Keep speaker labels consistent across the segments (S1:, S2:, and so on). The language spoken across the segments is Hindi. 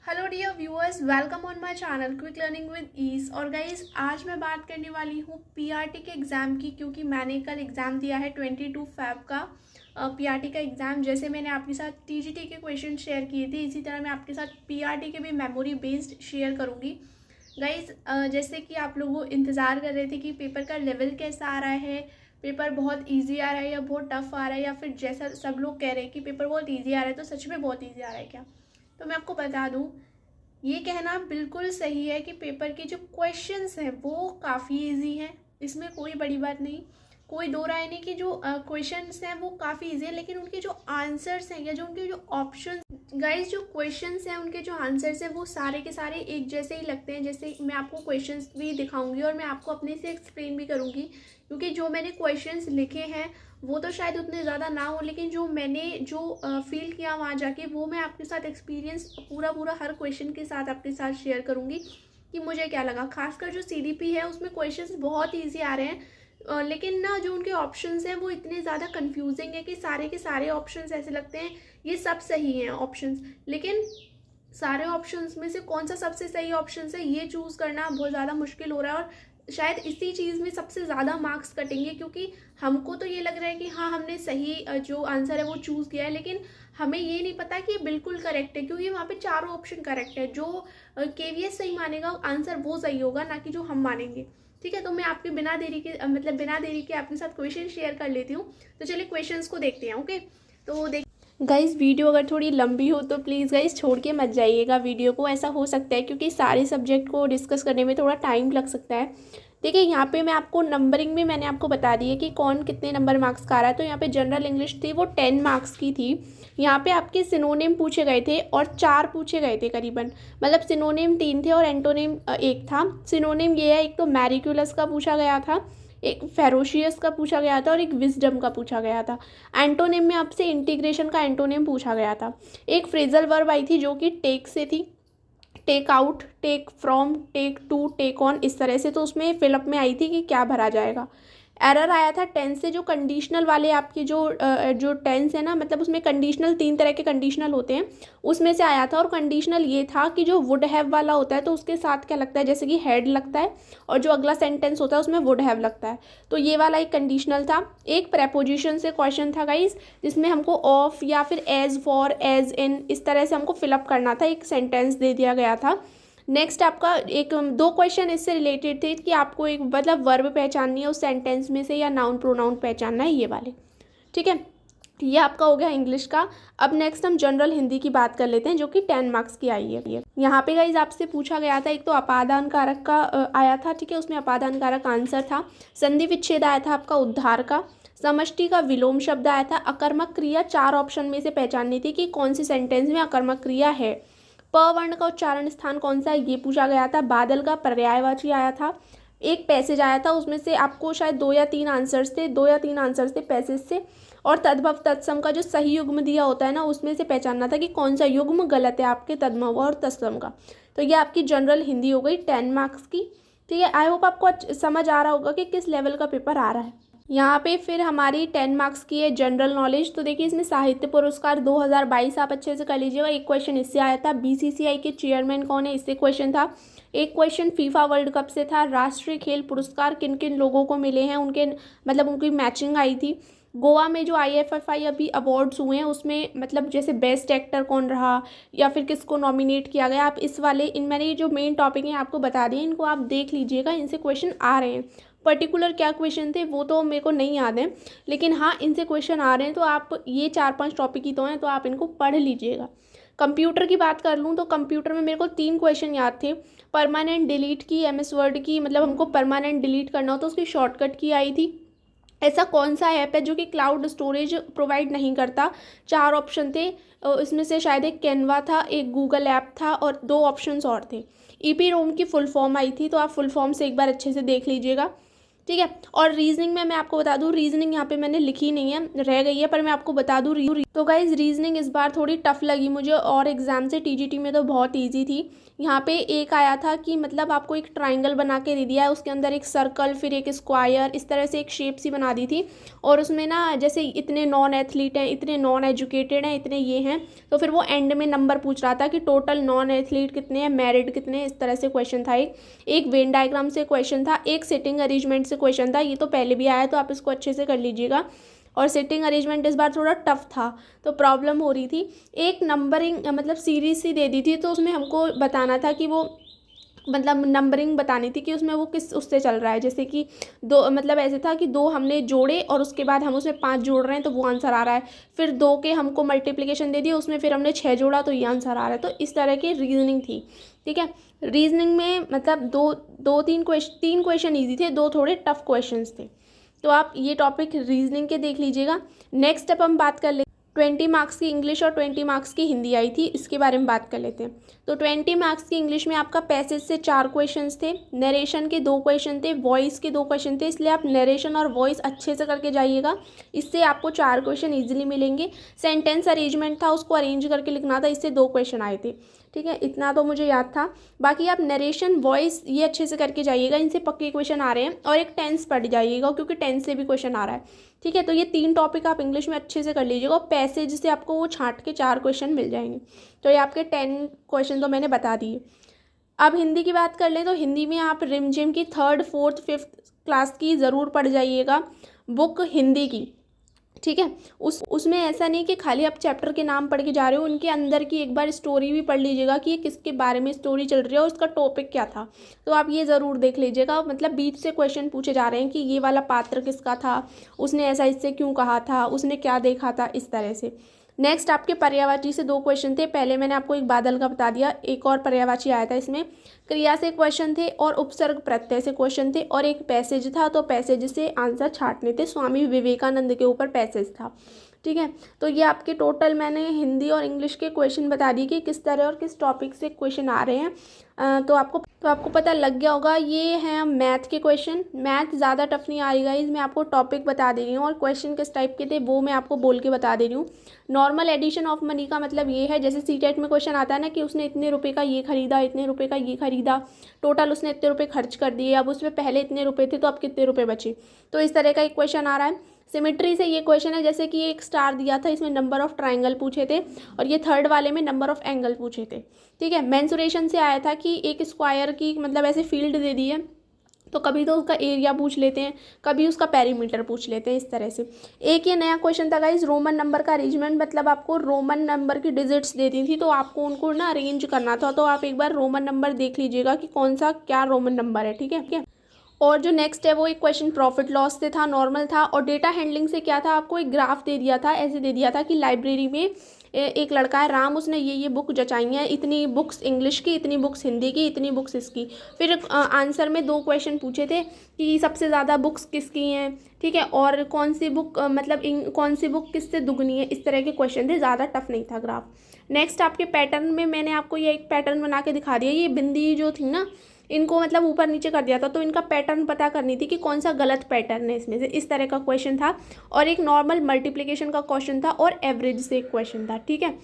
S1: Hello dear viewers, welcome on my channel quick learning with ease. और गाइस, आज मैं बात करने वाली हूँ पीआरटी के एग्ज़ाम की, क्योंकि मैंने कल एग्ज़ाम दिया है 22 फ़ेब का पीआरटी का एग्ज़ाम। जैसे मैंने आपके साथ टीजीटी के क्वेश्चन शेयर किए थे, इसी तरह मैं आपके साथ पीआरटी के भी मेमोरी बेस्ड शेयर करूँगी। गाइस, जैसे कि आप लोग इंतज़ार कर रहे थे कि पेपर का लेवल कैसा आ रहा है, पेपर बहुत ईजी आ रहा है या बहुत टफ आ रहा है, या फिर जैसा सब लोग कह रहे हैं कि पेपर बहुत ईजी आ रहा है, तो सच में बहुत ईजी आ रहा है क्या? तो मैं आपको बता दूं, ये कहना बिल्कुल सही है कि पेपर के जो क्वेश्चंस हैं वो काफ़ी इजी हैं। इसमें कोई बड़ी बात नहीं, कोई दो राय नहीं कि जो क्वेश्चंस हैं वो काफ़ी इजी है, लेकिन उनके जो आंसर्स हैं या जो उनके जो ऑप्शन, गाइस, जो क्वेश्चंस हैं उनके जो आंसर्स हैं वो सारे के सारे एक जैसे ही लगते हैं। जैसे मैं आपको क्वेश्चंस भी दिखाऊंगी और मैं आपको अपने से एक्सप्लेन भी करूंगी, क्योंकि जो मैंने क्वेश्चंस लिखे हैं वो तो शायद उतने ज़्यादा ना हो, लेकिन जो मैंने फील किया वहाँ जाके, वो मैं आपके साथ एक्सपीरियंस पूरा पूरा हर क्वेश्चन के साथ आपके साथ शेयर करूँगी कि मुझे क्या लगा। खासकर जो सीडीपी है उसमें क्वेश्चंस बहुत ईजी आ रहे हैं, लेकिन ना जो उनके ऑप्शंस हैं वो इतने ज़्यादा कंफ्यूजिंग है कि सारे के सारे ऑप्शंस ऐसे लगते हैं ये सब सही हैं ऑप्शंस, लेकिन सारे ऑप्शंस में से कौन सा सबसे सही ऑप्शन है ये चूज़ करना बहुत ज़्यादा मुश्किल हो रहा है। और शायद इसी चीज़ में सबसे ज़्यादा मार्क्स कटेंगे, क्योंकि हमको तो ये लग रहा है कि हाँ, हमने सही जो आंसर है वो चूज़ किया है, लेकिन हमें ये नहीं पता कि ये बिल्कुल करेक्ट है, क्योंकि वहाँ पे चारों ऑप्शन करेक्ट है। जो केवीएस सही मानेगा आंसर वो सही होगा, ना कि जो हम मानेंगे। ठीक है, तो मैं आपके बिना देरी के बिना देरी के आपके साथ क्वेश्चन शेयर कर लेती हूँ। तो चलिए क्वेश्चंस को देखते हैं। ओके, तो गाइज़, वीडियो अगर थोड़ी लंबी हो तो प्लीज़ गाइज़ छोड़ के मत जाइएगा वीडियो को। ऐसा हो सकता है क्योंकि सारे सब्जेक्ट को डिस्कस करने में थोड़ा टाइम लग सकता है। देखिए, यहाँ पे मैं आपको नंबरिंग में मैंने आपको बता दी है कि कौन कितने नंबर मार्क्स का आ रहा है। तो यहाँ पे जनरल इंग्लिश थी, वो 10 मार्क्स की थी। यहाँ पे आपके सिनोनिम पूछे गए थे और 4 पूछे गए थे करीबन, मतलब सिनोनिम 3 थे और एंटोनिम 1 था। सिनोनिम ये है, एक तो मैरिकुलस का पूछा गया था, एक फेरोशियस का पूछा गया था और एक विजडम का पूछा गया था। एंटोनिम में आपसे इंटीग्रेशन का एंटोनिम पूछा गया था। एक फ्रेजल वर्ब आई थी जो कि टेक से थी, take out, take from, take to, take on, इस तरह से। तो उसमें फिलअप में आई थी कि क्या भरा जाएगा। एरर आया था टेंस से, जो कंडीशनल वाले आपके जो टेंस है ना, मतलब उसमें कंडीशनल 3 तरह के कंडीशनल होते हैं, उसमें से आया था। और कंडीशनल ये था कि जो वुड हैव वाला होता है तो उसके साथ क्या लगता है, जैसे कि हैड लगता है, और जो अगला सेंटेंस होता है उसमें वुड हैव लगता है। तो ये वाला एक कंडीशनल था। एक प्रेपोजिशन से क्वेश्चन था गाइस, जिसमें हमको ऑफ या फिर एज, फॉर, एज, इन, इस तरह से हमको फिलअप करना था। एक सेंटेंस दे दिया गया था। नेक्स्ट आपका एक 2 क्वेश्चन इससे रिलेटेड थे कि आपको एक मतलब वर्ब पहचाननी है उस सेंटेंस में से, या नाउन प्रोनाउन पहचानना है, ये वाले। ठीक है, ये आपका हो गया इंग्लिश का। अब नेक्स्ट हम जनरल हिंदी की बात कर लेते हैं, जो कि 10 मार्क्स की आई है। यहाँ पे गाइज आपसे पूछा गया था, एक तो अपादान कारक का आया था। ठीक है, उसमें अपादान कारक आंसर था। संधि विच्छेद आया था आपका उद्धार का। समष्टि का विलोम शब्द आया था। अकर्मक क्रिया 4 ऑप्शन में से पहचाननी थी कि कौन सी सेंटेंस में अकर्मक क्रिया है। प वर्ण का उच्चारण स्थान कौन सा है, ये पूछा गया था। बादल का पर्यायवाची आया था। एक पैसेज आया था, उसमें से आपको शायद 2 या 3 आंसर्स थे, 2 या 3 आंसर्स थे पैसेज से। और तद्भव तत्सम का जो सही युग्म दिया होता है ना, उसमें से पहचानना था कि कौन सा युग्म गलत है आपके तद्भव और तत्सम का। तो ये आपकी जनरल हिंदी हो गई 10 मार्क्स की। ठीक है, आई होप आपको समझ आ रहा होगा कि किस लेवल का पेपर आ रहा है। यहाँ पे फिर हमारी 10 मार्क्स की है जनरल नॉलेज। तो देखिए, इसमें साहित्य पुरस्कार 2022 आप अच्छे से कर लीजिएगा। एक क्वेश्चन इससे आया था। बीसीसीआई के चेयरमैन कौन है, इससे क्वेश्चन था। एक क्वेश्चन फीफा वर्ल्ड कप से था। राष्ट्रीय खेल पुरस्कार किन किन लोगों को मिले हैं, उनके मतलब उनकी मैचिंग आई थी। गोवा में जो IFFI अभी अवार्ड्स हुए हैं उसमें मतलब जैसे बेस्ट एक्टर कौन रहा, या फिर किसको नॉमिनेट किया गया, आप इस वाले इन मैंने जो मेन टॉपिक हैं आपको बता दिए, इनको आप देख लीजिएगा। इनसे क्वेश्चन आ रहे हैं। पर्टिकुलर क्या क्वेश्चन थे वो तो मेरे को नहीं याद है, लेकिन हाँ, इनसे क्वेश्चन आ रहे हैं। तो आप ये 4-5 टॉपिक ही तो हैं, तो आप इनको पढ़ लीजिएगा। कंप्यूटर की बात कर लूँ तो कंप्यूटर में मेरे को 3 क्वेश्चन याद थे। परमानेंट डिलीट की, MS वर्ड की, मतलब हमको परमानेंट डिलीट करना हो तो उसकी शॉर्टकट की आई थी। ऐसा कौन सा ऐप है जो कि क्लाउड स्टोरेज प्रोवाइड नहीं करता, 4 ऑप्शन थे। इसमें से शायद एक कैनवा था, एक गूगल ऐप था और 2 ऑप्शंस और थे। EPROM की फुल फॉर्म आई थी, तो आप फुल फॉर्म से एक बार अच्छे से देख लीजिएगा। ठीक है। और रीजनिंग में मैं आपको बता दूं, रीजनिंग यहाँ पे मैंने लिखी नहीं है, रह गई है, पर मैं आपको बता दूं। तो गाइज रीजनिंग इस बार थोड़ी टफ लगी मुझे, और एग्जाम से टीजीटी में तो बहुत इजी थी। यहाँ पे एक आया था कि मतलब आपको एक ट्राइंगल बना के दे दिया है, उसके अंदर एक सर्कल, फिर एक स्क्वायर, इस तरह से एक शेप सी बना दी थी। और उसमें ना जैसे इतने नॉन एथलीट हैं, इतने नॉन एजुकेटेड हैं, इतने ये हैं, तो फिर वो एंड में नंबर पूछ रहा था कि टोटल नॉन एथलीट कितने हैं, मैरिड कितने हैं, इस तरह से क्वेश्चन था। एक वेन डायग्राम से क्वेश्चन था, एक सिटिंग अरेंजमेंट से क्वेश्चन था। ये तो पहले भी आया, तो आप इसको अच्छे से कर लीजिएगा। और सिटिंग अरेंजमेंट इस बार थोड़ा टफ था, तो प्रॉब्लम हो रही थी। एक नंबरिंग मतलब सीरीज सी दे दी थी, तो उसमें हमको बताना था कि वो मतलब नंबरिंग बतानी थी कि उसमें वो किस उससे चल रहा है। जैसे कि दो, मतलब ऐसे था कि दो हमने जोड़े और उसके बाद हम उसमें 5 जोड़ रहे हैं, तो वो आंसर आ रहा है। फिर 2 के हमको मल्टीप्लिकेशन दे दिया, उसमें फिर हमने 6 जोड़ा, तो ये आंसर आ रहा है। तो इस तरह की रीजनिंग थी, ठीक है। रीजनिंग में मतलब तीन क्वेश्चन ईजी थे, 2 थोड़े टफ क्वेश्चन थे। तो आप ये टॉपिक रीजनिंग के देख लीजिएगा। नेक्स्ट अब हम बात कर ले 20 मार्क्स की इंग्लिश और 20 मार्क्स की हिंदी आई थी, इसके बारे में बात कर लेते हैं। तो 20 मार्क्स की इंग्लिश में आपका पैसेज से 4 क्वेश्चंस थे, नरेशन के 2 क्वेश्चन थे, वॉइस के 2 क्वेश्चन थे। इसलिए आप नरेशन और वॉइस अच्छे से करके जाइएगा, इससे आपको 4 क्वेश्चन ईजिली मिलेंगे। सेंटेंस अरेंजमेंट था, उसको अरेंज करके लिखना था, इससे 2 क्वेश्चन आए थे, ठीक है। इतना तो मुझे याद था। बाकी आप नरेशन वॉइस ये अच्छे से करके जाइएगा, इनसे पक्के क्वेश्चन आ रहे हैं। और एक टेंस पढ़ जाइएगा, क्योंकि टेंस से भी क्वेश्चन आ रहा है, ठीक है। तो ये 3 टॉपिक आप इंग्लिश में अच्छे से कर लीजिएगा, और पैसेज से आपको वो छांट के 4 क्वेश्चन मिल जाएंगे। तो ये आपके 10 क्वेश्चन तो मैंने बता दिए। अब हिंदी की बात कर लें, तो हिंदी में आप रिमझिम की 3rd, 4th, 5th क्लास की ज़रूर पढ़ जाइएगा बुक हिंदी की, ठीक है। उसमें ऐसा नहीं कि खाली आप चैप्टर के नाम पढ़ के जा रहे हो, उनके अंदर की एक बार स्टोरी भी पढ़ लीजिएगा कि ये किसके बारे में स्टोरी चल रही है और उसका टॉपिक क्या था। तो आप ये ज़रूर देख लीजिएगा। मतलब बीच से क्वेश्चन पूछे जा रहे हैं कि ये वाला पात्र किसका था, उसने ऐसा इससे क्यों कहा था, उसने क्या देखा था, इस तरह से। नेक्स्ट आपके पर्यायवाची से 2 क्वेश्चन थे, पहले मैंने आपको एक बादल का बता दिया, एक और पर्यायवाची आया था इसमें। क्रिया से क्वेश्चन थे, और उपसर्ग प्रत्यय से क्वेश्चन थे, और एक पैसेज था, तो पैसेज से आंसर छांटने थे। स्वामी विवेकानंद के ऊपर पैसेज था, ठीक है। तो ये आपके टोटल मैंने हिंदी और इंग्लिश के क्वेश्चन बता दिए कि किस तरह और किस टॉपिक से क्वेश्चन आ रहे हैं। तो आपको पता लग गया होगा। ये हैं मैथ के क्वेश्चन। मैथ ज़्यादा टफ नहीं आ रही गाइस, मैं आपको टॉपिक बता दे रही हूँ, और क्वेश्चन किस टाइप के थे वो मैं आपको बोल के बता दे रही हूँ। नॉर्मल एडिशन ऑफ मनी का मतलब ये है, जैसे सीटेट में क्वेश्चन आता है ना कि उसने इतने रुपए का ये खरीदा, इतने रुपए का ये खरीदा, टोटल उसने इतने रुपए खर्च कर दिए, अब उसमें पहले इतने रुपए थे, तो अब कितने रुपए बचे। तो इस तरह का एक क्वेश्चन आ रहा है। सिमेट्री से ये क्वेश्चन है, जैसे कि एक स्टार दिया था, इसमें नंबर ऑफ ट्राइंगल पूछे थे, और ये 3rd वाले में नंबर ऑफ एंगल पूछे थे, ठीक है। मेंसुरेशन से आया था कि एक स्क्वायर की मतलब ऐसे फील्ड दे दी है, तो कभी तो उसका एरिया पूछ लेते हैं, कभी उसका पेरीमीटर पूछ लेते हैं, इस तरह से। एक ये नया क्वेश्चन था गाइस, रोमन नंबर का अरेंजमेंट, मतलब आपको रोमन नंबर की डिजिट्स दे दी थी, तो आपको उनको ना अरेंज करना था। तो आप एक बार रोमन नंबर देख लीजिएगा कि कौन सा क्या रोमन नंबर है, ठीक है। और जो नेक्स्ट है वो एक क्वेश्चन प्रॉफिट लॉस से था, नॉर्मल था। और डेटा हैंडलिंग से क्या था, आपको एक ग्राफ दे दिया था, ऐसे दे दिया था कि लाइब्रेरी में एक लड़का है राम, उसने ये बुक जचाई हैं, इतनी बुक्स इंग्लिश की, इतनी बुक्स हिंदी की, इतनी बुक्स इसकी। फिर आंसर में 2 क्वेश्चन पूछे थे कि सबसे ज़्यादा बुक्स किसकी हैं, ठीक है, और कौन सी बुक मतलब कौन सी बुक किससे दुगनी है, इस तरह के क्वेश्चन थे। ज़्यादा टफ नहीं था ग्राफ। नेक्स्ट आपके पैटर्न में मैंने आपको ये एक पैटर्न बना के दिखा दिया। ये बिंदी जो थी ना, इनको मतलब ऊपर नीचे कर दिया था, तो इनका पैटर्न पता करनी थी कि कौन सा गलत पैटर्न है इसमें से, इस तरह का क्वेश्चन था। और एक नॉर्मल मल्टीप्लिकेशन का क्वेश्चन था, और एवरेज से एक क्वेश्चन था, ठीक है।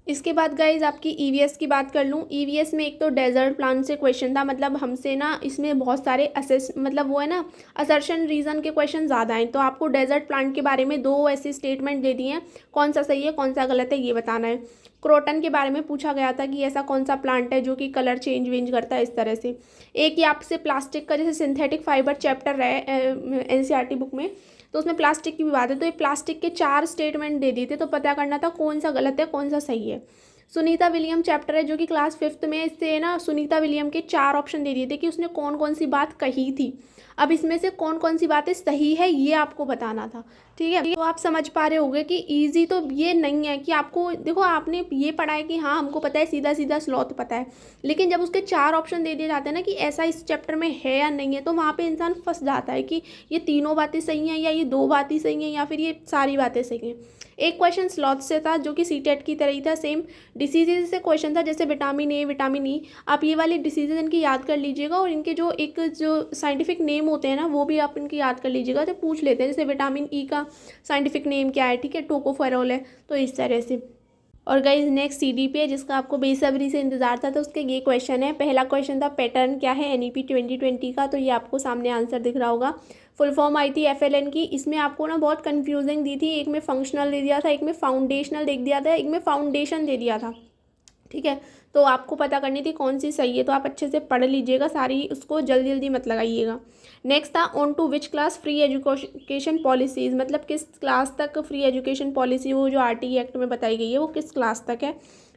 S1: इसके बाद गाइज आपकी ईवीएस की बात कर लूँ। ईवीएस में एक तो डेजर्ट प्लान से क्वेश्चन था, मतलब हमसे ना इसमें बहुत सारे मतलब वो है ना असर्शन रीज़न के क्वेश्चन ज़्यादा हैं। तो आपको डेजर्ट प्लांट के बारे में 2 ऐसे स्टेटमेंट दे दिए हैं, कौन सा सही है कौन सा गलत है ये बताना है। क्रोटन के बारे में पूछा गया था कि ऐसा कौन सा प्लांट है जो कि कलर चेंज वेंज करता है, इस तरह से। एक ही आपसे प्लास्टिक का जैसे सिंथेटिक फाइबर चैप्टर है एनसीईआरटी बुक में, तो उसमें प्लास्टिक की भी बात है। तो ये प्लास्टिक के 4 स्टेटमेंट दे दिए थे, तो पता करना था कौन सा गलत है कौन सा सही है। सुनीता विलियम चैप्टर है जो कि क्लास 5th में, इससे ना सुनीता विलियम के 4 ऑप्शन दे दिए थे कि उसने कौन कौन सी बात कही थी। अब इसमें से कौन कौन सी बातें सही है ये आपको बताना था, ठीक है। तो आप समझ पा रहे होंगे कि इजी तो ये नहीं है कि आपको देखो आपने ये पढ़ा है कि हाँ हमको पता है सीधा सीधा स्लॉथ पता है, लेकिन जब उसके 4 ऑप्शन दे दिए जाते हैं ना कि ऐसा इस चैप्टर में है या नहीं है, तो वहाँ पे इंसान फंस जाता है कि ये तीनों बातें सही हैं या ये 2 बातें सही हैं या फिर ये सारी बातें सही हैं। एक क्वेश्चन स्लॉथ से था जो कि सीटेट की तरह ही था, सेम डिसीजेज से क्वेश्चन था, जैसे विटामिन ए, विटामिन ई। आप ये वाली डिसीजेज इनकी याद कर लीजिएगा और इनके जो साइंटिफिक नेम होते हैं ना वो भी आप इनकी याद कर लीजिएगा, तो पूछ लेते हैं। जैसे विटामिन ई का साइंटिफिक नेम क्या है, ठीक है, टोकोफेरोल है, तो इस तरह से। और गाइज नेक्स्ट सीडी पे जिसका आपको बेसब्री से इंतजार था, तो उसके ये क्वेश्चन है। पहला क्वेश्चन था पैटर्न क्या है एनईपी 2020 का, तो ये आपको सामने आंसर दिख रहा होगा। फुल फॉर्म आई थी एफएलएन की। इसमें आपको ना बहुत कंफ्यूजिंग दी थी, एक में फंक्शनल दे दिया था, एक में फाउंडेशनल दे दिया था, एक में फाउंडेशन दे दिया था, ठीक है। तो आपको पता करनी थी कौन सी सही है, तो आप अच्छे से पढ़ लीजिएगा सारी, उसको जल्दी जल्दी मत लगाइएगा। नेक्स्ट था on to which class free education policies, मतलब किस क्लास तक फ्री एजुकेशन पॉलिसी वो जो आरटीई एक्ट में बताई गई है वो किस क्लास तक है,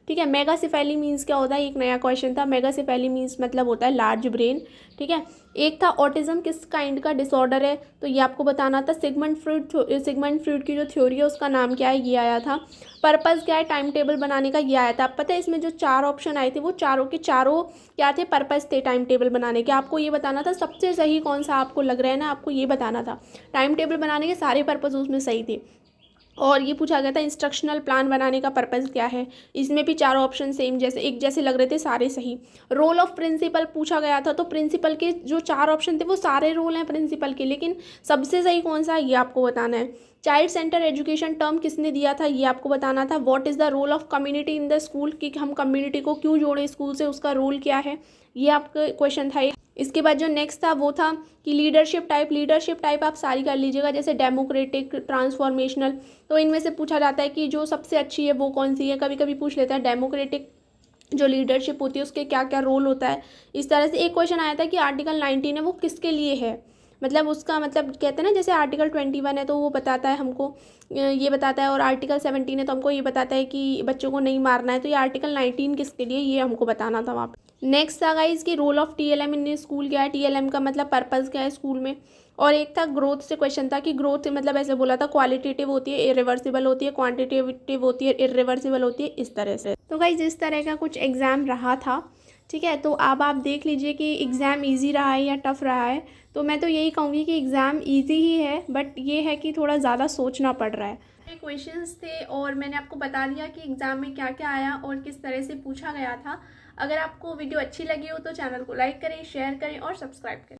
S1: ठीक है। मेगासेफेली मीन्स क्या होता है, एक नया क्वेश्चन था। मेगासेफेली मीन्स मतलब होता है लार्ज ब्रेन, ठीक है। एक था ऑटिज्म किस काइंड का डिसऑर्डर है, तो ये आपको बताना था। सिगमंड फ्रूड की जो थ्योरी है उसका नाम क्या है, ये आया था। पर्पज़ क्या है टाइम टेबल बनाने का, ये आया था। आप पता है इसमें जो 4 ऑप्शन आए थे वो चारों के चारों क्या थे, पर्पज़ थे टाइम टेबल बनाने के। आपको ये बताना था सबसे सही कौन सा आपको लग रहा है ना, आपको ये बताना था। टाइम टेबल बनाने के सारे पर्पज़ उसमें सही थे। और ये पूछा गया था इंस्ट्रक्शनल प्लान बनाने का पर्पज़ क्या है, इसमें भी 4 ऑप्शन सेम जैसे एक जैसे लग रहे थे, सारे सही। रोल ऑफ प्रिंसिपल पूछा गया था, तो प्रिंसिपल के जो 4 ऑप्शन थे वो सारे रोल हैं प्रिंसिपल के, लेकिन सबसे सही कौन सा है ये आपको बताना है। चाइल्ड सेंटर एजुकेशन टर्म किसने दिया था, ये आपको बताना था। What is the role of community in the school, कि हम कम्युनिटी को क्यों जोड़ें स्कूल से, उसका रोल क्या है, ये आपका क्वेश्चन था। इसके बाद जो नेक्स्ट था वो था कि लीडरशिप टाइप आप सारी कर लीजिएगा, जैसे डेमोक्रेटिक, ट्रांसफॉर्मेशनल। तो इनमें से पूछा जाता है कि जो सबसे अच्छी है वो कौन सी है, कभी कभी पूछ लेता है डेमोक्रेटिक जो लीडरशिप होती है उसके क्या क्या रोल होता है। इस तरह से एक क्वेश्चन आया था कि आर्टिकल 19 है वो किसके लिए है, मतलब उसका मतलब कहते हैं ना, जैसे आर्टिकल 21 है तो वो बताता है हमको, ये बताता है, और आर्टिकल 17 है तो हमको ये बताता है कि बच्चों को नहीं मारना है, तो ये आर्टिकल 19 किसके लिए, ये हमको बताना था वहाँ पे। नेक्स्ट था गाइस कि role of TLM in school क्या है, टीएलएम का मतलब पर्पज़ क्या है स्कूल में। और एक था ग्रोथ से क्वेश्चन था कि ग्रोथ मतलब ऐसे बोला था क्वालिटेटिव होती है, इरिवर्सिबल होती है, क्वांटिटेटिव होती है, इरिवर्सिबल होती है, इस तरह से। तो गाइस इस तरह का कुछ एग्ज़ाम रहा था, ठीक है। तो अब आप देख लीजिए कि एग्ज़ाम इजी रहा है या टफ़ रहा है। तो मैं तो यही कहूँगी कि एग्ज़ाम इजी ही है, बट ये है कि थोड़ा ज़्यादा सोचना पड़ रहा है। क्वेश्चंस थे और मैंने आपको बता दिया कि एग्ज़ाम में क्या क्या आया और किस तरह से पूछा गया था। अगर आपको वीडियो अच्छी लगी हो तो चैनल को लाइक करें, शेयर करें और सब्सक्राइब करें।